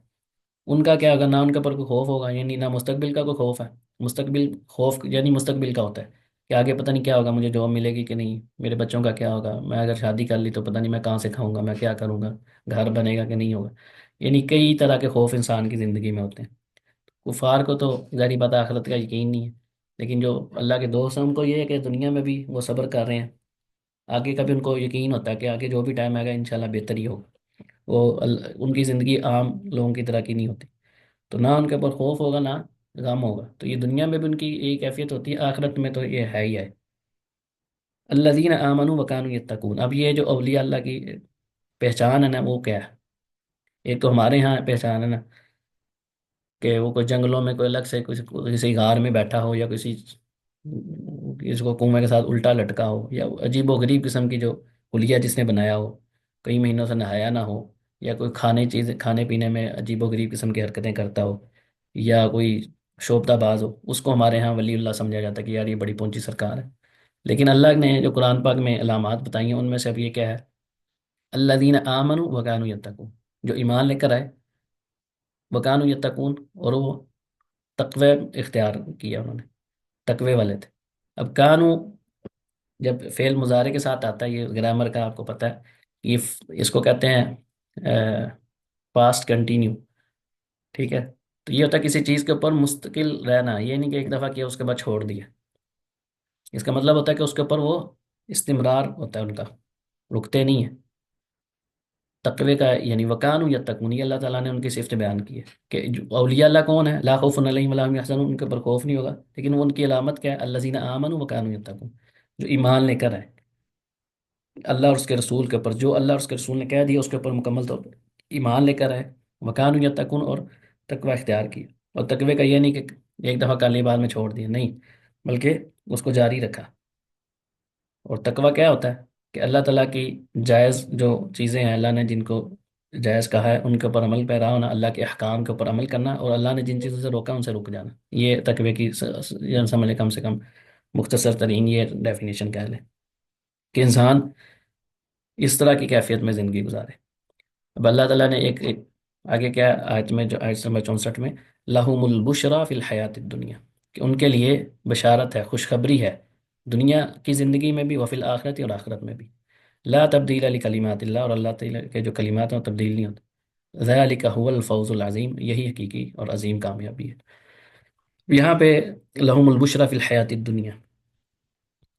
[SPEAKER 1] ان کا کیا ہوگا؟ نہ ان کے اوپر کوئی خوف ہوگا، یعنی نہ مستقبل کا کوئی خوف ہے۔ مستقبل خوف یعنی مستقبل کا ہوتا ہے کہ آگے پتہ نہیں کیا ہوگا، مجھے جاب ملے گی کہ نہیں، میرے بچوں کا کیا ہوگا، میں اگر شادی کر لی تو پتہ نہیں میں کہاں سے کھاؤں گا، میں کیا کروں گا، گھر بنے گا کہ نہیں ہوگا۔ یعنی کئی طرح کے خوف انسان کی زندگی میں ہوتے ہیں۔ کفار کو تو ظاہری بات ہے آخرت کا یقین نہیں ہے، لیکن جو اللہ کے دوست ہیں ان کو یہ ہے کہ دنیا میں بھی وہ صبر کر رہے ہیں، آگے کا بھی ان کو یقین ہوتا ہے کہ آگے جو بھی ٹائم آئے گا انشاءاللہ بہتر ہی ہوگا۔ وہ ان کی زندگی عام لوگوں کی طرح کی نہیں ہوتی، تو نہ ان کے اوپر خوف ہوگا نہ غم ہوگا، تو یہ دنیا میں بھی ان کی ایک کیفیت ہوتی ہے، آخرت میں تو یہ ہے ہی ہے۔ الذین آمنوا وکانوا یتقون، اب یہ جو اولیاء اللہ کی پہچان ہے نا وہ کیا ہے؟ ایک تو ہمارے ہاں پہچان ہے نا کہ وہ کوئی جنگلوں میں کوئی الگ سے کسی غار میں بیٹھا ہو، یا کسی کو کنویں کے ساتھ الٹا لٹکا ہو، یا عجیب و غریب قسم کی جو حلیہ جس نے بنایا ہو، کئی مہینوں سے نہایا نہ ہو، یا کوئی کھانے پینے میں عجیب و غریب قسم کی حرکتیں کرتا ہو، یا کوئی شوبدہ باز ہو، اس کو ہمارے ہاں ولی اللہ سمجھا جاتا ہے کہ یار یہ بڑی پونچی سرکار ہے۔ لیکن اللہ نے جو قرآن پاک میں علامات بتائی ہیں ان میں سے اب یہ کیا ہے؟ الذین آمنوا وکانوا یتقون، جو ایمان لے کر آئے، وکانوا یتقون، اور وہ تقوی اختیار کیا انہوں نے، تقوی والے تھے۔ اب کانو جب فعل مضارع کے ساتھ آتا ہے، یہ گرامر کا آپ کو پتہ ہے، یہ اس کو کہتے ہیں پاسٹ کنٹینیو، ٹھیک ہے؟ تو یہ ہوتا ہے کسی چیز کے اوپر مستقل رہنا، یہ نہیں کہ ایک دفعہ کیا اس کے بعد چھوڑ دیا، اس کا مطلب ہوتا ہے کہ اس کے اوپر وہ استمرار ہوتا ہے ان کا، رکتے نہیں ہیں۔ تقوی کا یعنی وکانو یتقون، یہ اللہ تعالیٰ نے ان کی صفت بیان کی ہے کہ جو اولیاء اللہ کون ہے؟ لا خوف علیہم ولا هم یحزنون، ان کے اوپر خوف نہیں ہوگا، لیکن وہ ان کی علامت کیا ہے؟ الذین آمنوا وکانوا یتقون، جو ایمان لے کر آئے اللہ اور اس کے رسول کے اوپر، جو اللہ اور اس کے رسول نے کہہ دیا اس کے اوپر مکمل طور پر ایمان لے کر آئے، وکانوا یتقون، اور تقوی اختیار کیا۔ اور تقوی کا یہ نہیں کہ ایک دفعہ کر لی بعد میں چھوڑ دیا، نہیں، بلکہ اس کو جاری رکھا۔ اور تقوی کیا ہوتا ہے؟ کہ اللہ تعالیٰ کی جائز جو چیزیں ہیں، اللہ نے جن کو جائز کہا ہے ان کے اوپر عمل پیرا ہونا، اللہ کے احکام کے اوپر عمل کرنا، اور اللہ نے جن چیزوں سے روکا ان سے رک جانا، یہ تقوی کی سمجھ لیں کم سے کم مختصر ترین یہ ڈیفینیشن کہہ لیں کہ انسان اس طرح کی کیفیت میں زندگی گزارے۔ اب اللہ تعالیٰ نے ایک آگے کیا آیت میں، جو آیت نمبر 64 میں، لَهُمُ الْبُشْرَى فِي الْحَيَاةِ الدُّنْيَا، کہ ان کے لیے بشارت ہے، خوشخبری ہے دنیا کی زندگی میں بھی، وفی الآخرت، اور آخرت میں بھی۔ لا تبدیل لکلمات اللہ، اور اللہ تعالیٰ کے جو کلمات ہیں وہ تبدیل نہیں ہوتے۔ ذالک هو الفوز العظیم، یہی حقیقی اور عظیم کامیابی ہے۔ یہاں پہ لہم البشری فی الحیات الدنیا،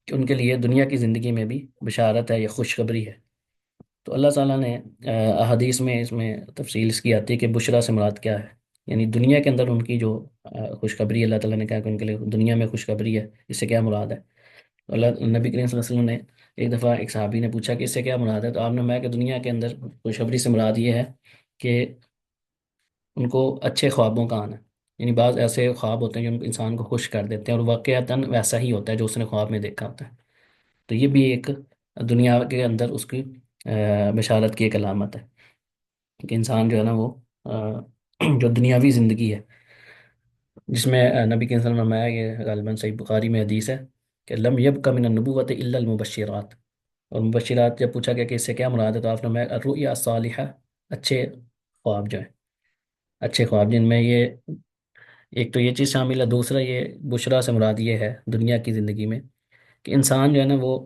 [SPEAKER 1] کہ ان کے لیے دنیا کی زندگی میں بھی بشارت ہے، یہ خوشخبری ہے۔ تو اللہ تعالیٰ نے احادیث میں اس میں تفصیل اس کی آتی ہے کہ بشرا سے مراد کیا ہے، یعنی دنیا کے اندر ان کی جو خوشخبری، اللہ تعالیٰ نے کہا کہ ان کے لیے دنیا میں خوشخبری ہے، اس سے کیا مراد ہے؟ اللہ نبی کریم صلی اللہ علیہ وسلم نے ایک دفعہ ایک صحابی نے پوچھا کہ اس سے کیا مراد ہے، تو آپ نے میں کہ دنیا کے اندر خوشخبری سے مراد یہ ہے کہ ان کو اچھے خوابوں کا آنا، یعنی بعض ایسے خواب ہوتے ہیں جو انسان کو خوش کر دیتے ہیں، اور واقعتاً ویسا ہی ہوتا ہے جو اس نے خواب میں دیکھا ہوتا ہے۔ تو یہ بھی ایک دنیا کے اندر اس کی بشارت کی ایک علامت ہے کہ انسان جو ہے نا وہ جو دنیاوی زندگی ہے، جس میں نبی کے صلی اللہ علیہ وسلم نے فرمایا، یہ غالباً صحیح بخاری میں حدیث ہے کہ لم یبق من النبوۃ الا المبشرات، اور مبشرات جب پوچھا گیا کہ اس سے کیا مراد ہے، تو آپ نے فرمایا الرؤیا الصالحہ، اچھے خواب جو ہیں، اچھے خواب جن میں یہ ایک تو یہ چیز شامل ہے، دوسرا یہ بشرا سے مراد یہ ہے دنیا کی زندگی میں کہ انسان جو ہے نا وہ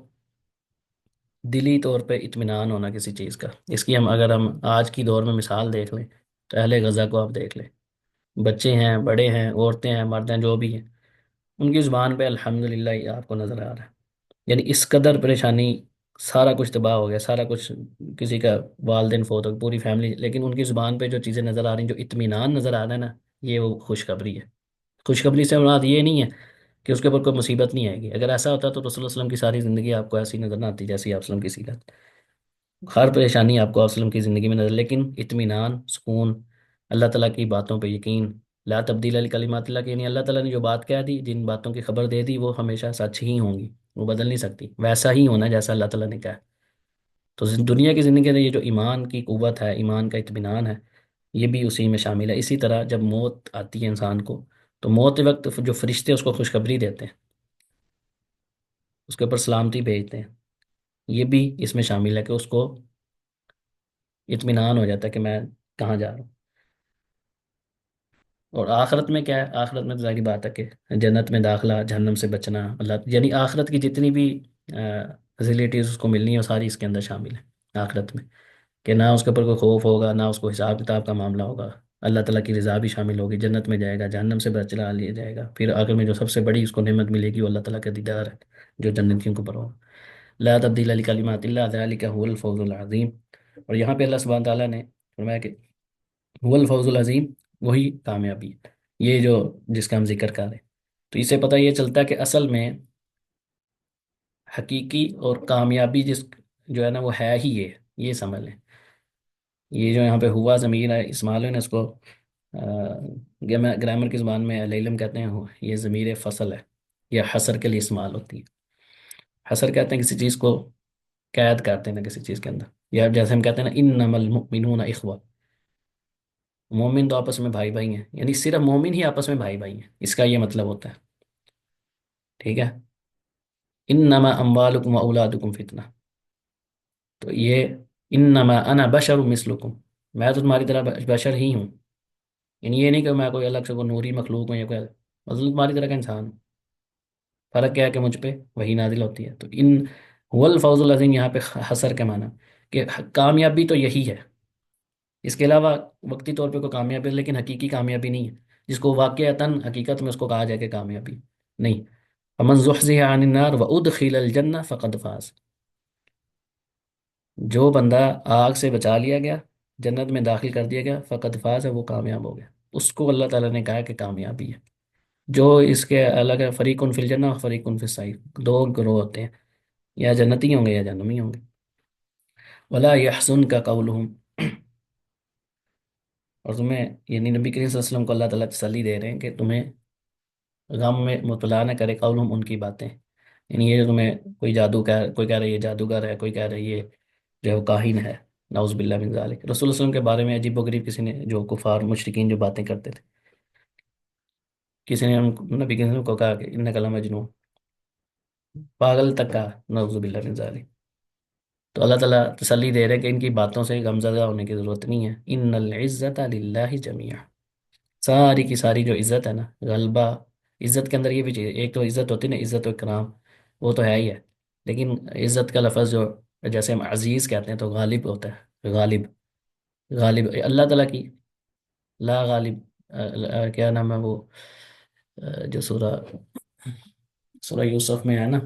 [SPEAKER 1] دلی طور پہ اطمینان ہونا کسی چیز کا، اس کی اگر ہم آج کی دور میں مثال دیکھ لیں تو اہل غزہ کو آپ دیکھ لیں، بچے ہیں، بڑے ہیں، عورتیں ہیں، مرد ہیں، جو بھی ہیں، ان کی زبان پہ الحمدللہ یہ آپ کو نظر آ رہا ہے، یعنی اس قدر پریشانی، سارا کچھ تباہ ہو گیا، سارا کچھ، کسی کا والدین فوت ہو گئے، پوری فیملی، لیکن ان کی زبان پہ جو چیزیں نظر آ رہی ہیں، جو اطمینان نظر آ رہا ہے نا، یہ وہ خوشخبری ہے۔ خوشخبری سے مراد یہ نہیں ہے کہ اس کے اوپر کوئی مصیبت نہیں آئے گی. اگر ایسا ہوتا تو رسول اللہ علیہ وسلم کی ساری زندگی آپ کو ایسی نظر نہ آتی جیسی آپ وسلم کی سیرت. ہر پریشانی آپ کو آپ وسلم کی زندگی میں نظر، لیکن اطمینان، سکون، اللہ تعالیٰ کی باتوں پہ یقین. لا تبدیل لکلمات اللہ، کہ یعنی اللہ تعالیٰ نے جو بات کہہ دی، جن باتوں کی خبر دے دی، وہ ہمیشہ سچ ہی ہوں گی، وہ بدل نہیں سکتی، ویسا ہی ہونا ہے جیسا اللہ تعالیٰ نے کہا. تو دنیا کی زندگی میں یہ جو ایمان کی قوت ہے، ایمان کا اطمینان ہے، یہ بھی اسی میں شامل ہے. اسی طرح جب موت آتی ہے انسان کو، تو موت کے وقت جو فرشتے اس کو خوشخبری دیتے ہیں، اس کے اوپر سلامتی بھیجتے ہیں، یہ بھی اس میں شامل ہے کہ اس کو اطمینان ہو جاتا ہے کہ میں کہاں جا رہا ہوں. اور آخرت میں کیا ہے؟ آخرت میں تو ظاہری بات ہے کہ جنت میں داخلہ، جہنم سے بچنا، اللہ یعنی آخرت کی جتنی بھی فیسلٹیز اس کو ملنی ہے وہ ساری اس کے اندر شامل ہیں آخرت میں. کہ نہ اس کے اوپر کوئی خوف ہوگا، نہ اس کو حساب کتاب کا معاملہ ہوگا. اللہ تعالیٰ کی رضا بھی شامل ہوگی، جنت میں جائے گا، جہنم سے بچا لیا جائے گا. پھر آخر میں جو سب سے بڑی اس کو نعمت ملے گی وہ اللہ تعالیٰ کا دیدار ہے، جو جنتیوں کو پر ہوگا. لا تبدیل لکلمات اللہ ذلک هو الفوز العظیم. اور یہاں پہ اللہ سبحانہ تعالیٰ نے فرمایا کہ هو الفوز العظیم، وہی کامیابی ہے، یہ جو جس کا ہم ذکر کر رہے ہیں. تو اس سے پتہ یہ چلتا ہے کہ اصل میں حقیقی اور کامیابی جس جو ہے نا وہ ہے ہی یہ سمجھ لیں. یہ جو یہاں پہ ہوا ضمیر ہے، اسماعیل نے اس کو گرامر کی زبان میں لیلم کہتے ہیں. یہ ضمیر فصل ہے، یہ حصر کے لیے استعمال ہوتی ہے. حصر کہتے ہیں کسی چیز کو قید کرتے ہیں نا کسی چیز کے اندر. یا جیسے ہم کہتے ہیں نا انما المؤمنون اخوہ، مومن تو آپس میں بھائی بھائی ہیں، یعنی صرف مومن ہی آپس میں بھائی بھائی ہیں، اس کا یہ مطلب ہوتا ہے. ٹھیک ہے. انما اموالکم و اولادکم فتنہ. تو یہ انما انا بشر مثلکم، میں تو تمہاری طرح بشر ہی ہوں. یعنی یہ نہیں کہ میں کوئی الگ سے کوئی نوری مخلوق ہوں یا کوئی مطلب تمہاری طرح کا انسان ہوں. فرق کیا ہے کہ مجھ پہ وہی نازل ہوتی ہے. تو ان هو الفوز العظیم یہاں پہ حسر کے معنی کہ کامیابی تو یہی ہے. اس کے علاوہ وقتی طور پہ کوئی کامیابی ہے لیکن حقیقی کامیابی نہیں ہے، جس کو واقعتاً حقیقت میں اس کو کہا جائے کہ کامیابی نہیں. فمن زحزح عن النار وادخل الجنہ فقد فاز. جو بندہ آگ سے بچا لیا گیا، جنت میں داخل کر دیا گیا، فقد فاز ہے، وہ کامیاب ہو گیا. اس کو اللہ تعالیٰ نے کہا کہ کامیابی ہے. جو اس کے الگ ہے، فریقٌ فی الجنہ و فریقٌ فی السعیر، دو گروہ ہوتے ہیں، یا جنتی ہوں گے یا جہنمی ہوں گے. ولا يحزنک قولہم. اور تمہیں یعنی نبی کریم صلی اللہ علیہ وسلم کو اللہ تعالیٰ تسلی دے رہے ہیں کہ تمہیں غم میں مبتلا نہ کرے قولہم، ان کی باتیں. یعنی یہ جو تمہیں کوئی جادو کوئی کہہ رہا ہے یہ جادوگر ہے، کوئی کہہ رہا ہے یہ جو ہے وہ کاہن ہے، نعوذ باللہ من ذالک. رسول اللہ علیہ وسلم کے بارے میں عجیب و غریب کسی نے، جو کفار مشرکین جو باتیں کرتے تھے، کسی نے نبی کریم صلی اللہ علیہ وسلم کو کہا کہ انک لمجنون، پاگل تک کہا، نعوذ باللہ من ذالک. تو اللہ تعالیٰ تسلی دے رہے ہیں کہ ان کی باتوں سے غمزدہ ہونے کی ضرورت نہیں ہے. ان العزت للہ جمیعا، ساری کی ساری جو عزت ہے نا، غلبہ. عزت کے اندر یہ بھی چیز، ایک تو عزت ہوتی ہے نا، عزت و اکرام، وہ تو ہے ہی ہے. لیکن عزت کا لفظ جو جیسے ہم عزیز کہتے ہیں تو غالب ہوتا ہے، غالب. غالب اللہ تعالیٰ کی لا غالب کیا نام ہے وہ جو سورہ یوسف میں ہے نا،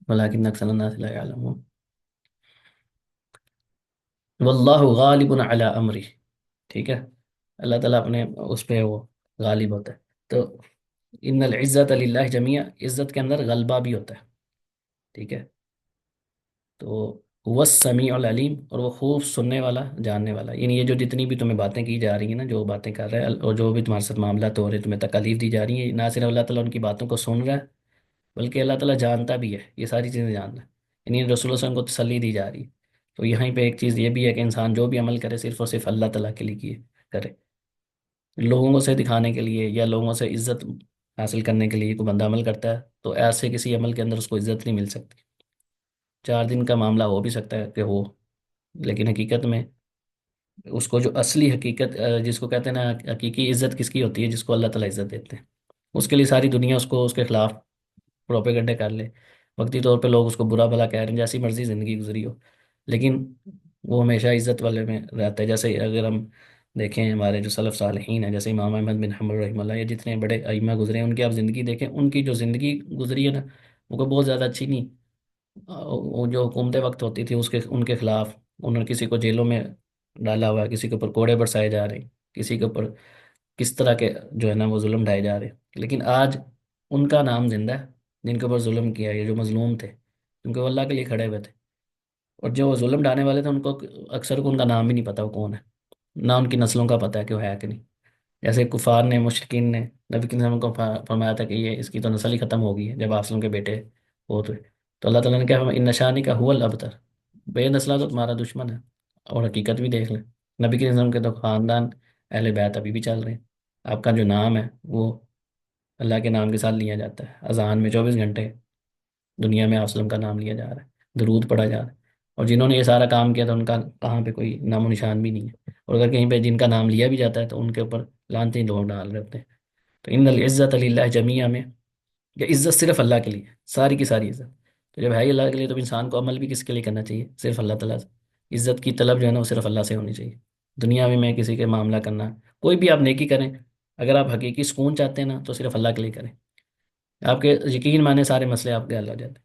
[SPEAKER 1] ولیکن اکثر الناس لا یعلمون. واللہ غالب علی امرہ. ٹھیک ہے. اللہ تعالیٰ اپنے اس پہ وہ غالب ہوتا ہے. تو ان العزت للہ جمیعا، عزت کے اندر غلبہ بھی ہوتا ہے. ٹھیک ہے. تو وہ السمیع العلیم، اور وہ خوب سننے والا، جاننے والا. یعنی یہ جو جتنی بھی تمہیں باتیں کی جا رہی ہیں نا، جو باتیں کر رہے ہیں اور جو بھی تمہارے ساتھ معاملات ہو رہے ہیں، تمہیں تکالیف دی جا رہی ہیں، نہ صرف اللہ تعالیٰ ان کی باتوں کو سن رہا ہے بلکہ اللہ تعالیٰ جانتا بھی ہے، یہ ساری چیزیں جانتا ہے. یعنی رسول اللہ صلی اللہ علیہ وسلم کو تسلی دی جا رہی ہے. تو یہیں پہ ایک چیز یہ بھی ہے کہ انسان جو بھی عمل کرے صرف اور صرف اللہ تعالیٰ کے لیے کرے. لوگوں کو سے دکھانے کے لیے یا لوگوں سے عزت حاصل کرنے کے لیے کوئی بندہ عمل کرتا ہے تو ایسے کسی عمل کے اندر اس کو عزت نہیں مل سکتی. 4 دن کا معاملہ ہو بھی سکتا ہے کہ ہو، لیکن حقیقت میں اس کو جو اصلی حقیقت جس کو کہتے ہیں نا حقیقی عزت کس کی ہوتی ہے، جس کو اللہ تعالیٰ عزت دیتے ہیں. اس کے لیے ساری دنیا اس کو اس کے خلاف پروپیگنڈے کر لے، وقتی طور پہ لوگ اس کو برا بھلا کہہ رہے ہیں، جیسی مرضی زندگی گزری ہو، لیکن وہ ہمیشہ عزت والے میں رہتا ہے. جیسے اگر ہم دیکھیں ہمارے جو سلف صالحین ہیں، جیسے امام احمد بن حنبل رحمہ اللہ، یا جتنے بڑے ائمہ گزرے ہیں، ان کی آپ زندگی دیکھیں، ان کی جو زندگی گزری ہے نا، وہ کوئی بہت زیادہ اچھی نہیں. وہ جو حکومت وقت ہوتی تھی ان کے خلاف انہوں نے کسی کو جیلوں میں ڈالا ہوا ہے، کسی کے اوپر کوڑے برسائے جا رہے ہیں، کسی کے اوپر کس طرح کے جو ہے نا وہ ظلم ڈھائے جا رہے ہیں. لیکن آج ان کا نام زندہ ہے، جن کے اوپر ظلم کیا، یہ جو مظلوم تھے، کیونکہ وہ اللہ کے لیے کھڑے ہوئے تھے، اور جو ظلم ڈھانے والے تھے ان کو اکثر کو ان کا نام بھی نہیں پتا وہ کون ہے، نہ ان کی نسلوں کا پتہ ہے کہ وہ ہے کہ نہیں۔ جیسے کفار نے، مشرکین نے نبی کریم صلی اللہ علیہ وسلم کو فرمایا تھا کہ یہ اس کی تو نسل ہی ختم ہو گئی ہے جب آپ وسلم کے بیٹے ہوتے، تو اللہ تعالیٰ نے کہا ان نشانی کا هو الابتر، بے نسلہ تو تمہارا دشمن ہے، اور حقیقت بھی دیکھ لیں، نبی کریم صلی اللہ علیہ وسلم کے تو خاندان اہل بیت ابھی بھی چل رہے ہیں، آپ کا جو نام ہے وہ اللہ کے نام کے ساتھ لیا جاتا ہے، اذان میں 24 گھنٹے دنیا میں آپ وسلم کا نام لیا جا رہا ہے، درود پڑھا جا رہا ہے، اور جنہوں نے یہ سارا کام کیا تھا ان کا کہاں پہ کوئی نام و نشان بھی نہیں ہے، اور اگر کہیں پہ جن کا نام لیا بھی جاتا ہے تو ان کے اوپر لانتی لوگ ڈال رہے ہوتے ہیں۔ تو ان العزت للہ جمیعا میں، یہ عزت صرف اللہ کے لیے ہے، ساری کی ساری عزت، تو جب ہے ہی اللہ کے لیے تو انسان کو عمل بھی کس کے لیے کرنا چاہیے؟ صرف اللہ تعالیٰ سے، عزت کی طلب جو ہے نا وہ صرف اللہ سے ہونی چاہیے، دنیا میں کسی کے معاملہ کرنا، کوئی بھی آپ نیکی کریں، اگر آپ حقیقی سکون چاہتے ہیں نا تو صرف اللہ کے لیے کریں، آپ کے یقین مانے سارے مسئلے آپ کے حل ہو جاتے ہیں،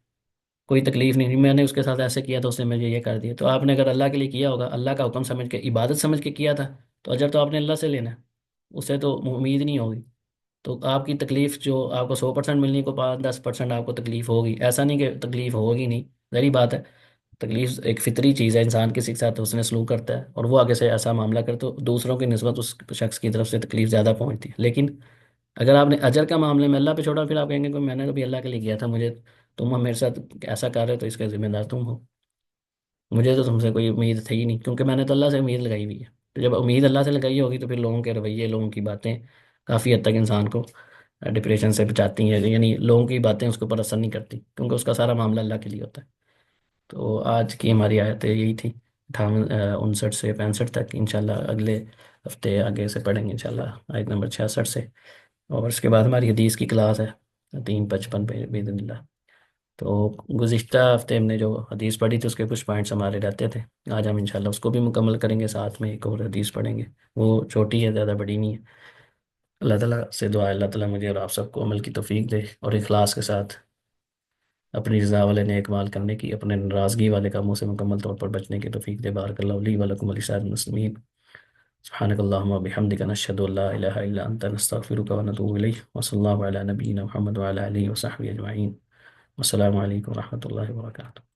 [SPEAKER 1] کوئی تکلیف نہیں، میں نے اس کے ساتھ ایسے کیا تو اس نے مجھے یہ کر دیا، تو آپ نے اگر اللہ کے لیے کیا ہوگا، اللہ کا حکم سمجھ کے، عبادت سمجھ کے کیا تھا، تو اجر تو آپ نے اللہ سے لینا ہے، اس سے تو امید نہیں ہوگی، تو آپ کی تکلیف جو آپ کو 100% ملنی کو 5-10% آپ کو تکلیف ہوگی، ایسا نہیں کہ تکلیف ہوگی نہیں، ظاہری بات ہے، تکلیف ایک فطری چیز ہے، انسان کسی کے ساتھ اس نے سلوک کرتا ہے اور وہ آگے سے ایسا معاملہ کرے تو دوسروں کی نسبت اس شخص کی طرف سے تکلیف زیادہ پہنچتی ہے، لیکن اگر آپ نے اجر کا معاملے میں اللہ پہ چھوڑا، پھر آپ کہیں گے کہ میں نے کبھی اللہ کے لیے کیا تھا، مجھے تم میرے ساتھ ایسا کر رہے ہو تو اس کا ذمہ دار تم ہو، مجھے تو تم سے کوئی امید تھی ہی نہیں، کیونکہ میں نے تو اللہ سے امید لگائی ہوئی ہے، تو جب امید اللہ سے لگائی ہوگی تو پھر لوگوں کے رویے، لوگوں کی باتیں کافی حد تک انسان کو ڈپریشن سے بچاتی ہیں، یعنی لوگوں کی باتیں اس کے اوپر اثر نہیں کرتی، کیونکہ اس کا سارا معاملہ اللہ کے لیے ہوتا ہے۔ تو آج کی ہماری آیتیں یہی تھی، 59 سے 65 تک، انشاءاللہ اگلے ہفتے آگے سے پڑھیں گے انشاءاللہ آیت نمبر 66 سے، اور اس کے بعد ہماری حدیث کی کلاس ہے 3:55 پہ بإذن اللہ۔ تو گزشتہ ہفتے ہم نے جو حدیث پڑھی تھی اس کے کچھ پوائنٹس ہمارے رہتے تھے، آج ہم انشاءاللہ اس کو بھی مکمل کریں گے، ساتھ میں ایک اور حدیث پڑھیں گے، وہ چھوٹی ہے، زیادہ بڑی نہیں ہے۔ اللہ تعالیٰ سے دعا ہے اللہ تعالیٰ مجھے اور آپ سب کو عمل کی توفیق دے، اور اخلاص کے ساتھ اپنی رضا والے نیک مال کرنے کی، اپنے ناراضگی والے کاموں سے مکمل طور پر بچنے کی توفیق دے۔ بارک اللہ لی ولکم ولسائر المسلمین، سبحانک اللہم وبحمدک، نشہد ان لا الہ الا انت، نستغفرک ونتوب الیک، وصلی اللہ علی نبینا محمد وعلی آلہ وصحبہ اجمعین، والسلام علیکم ورحمۃ اللہ وبرکاتہ۔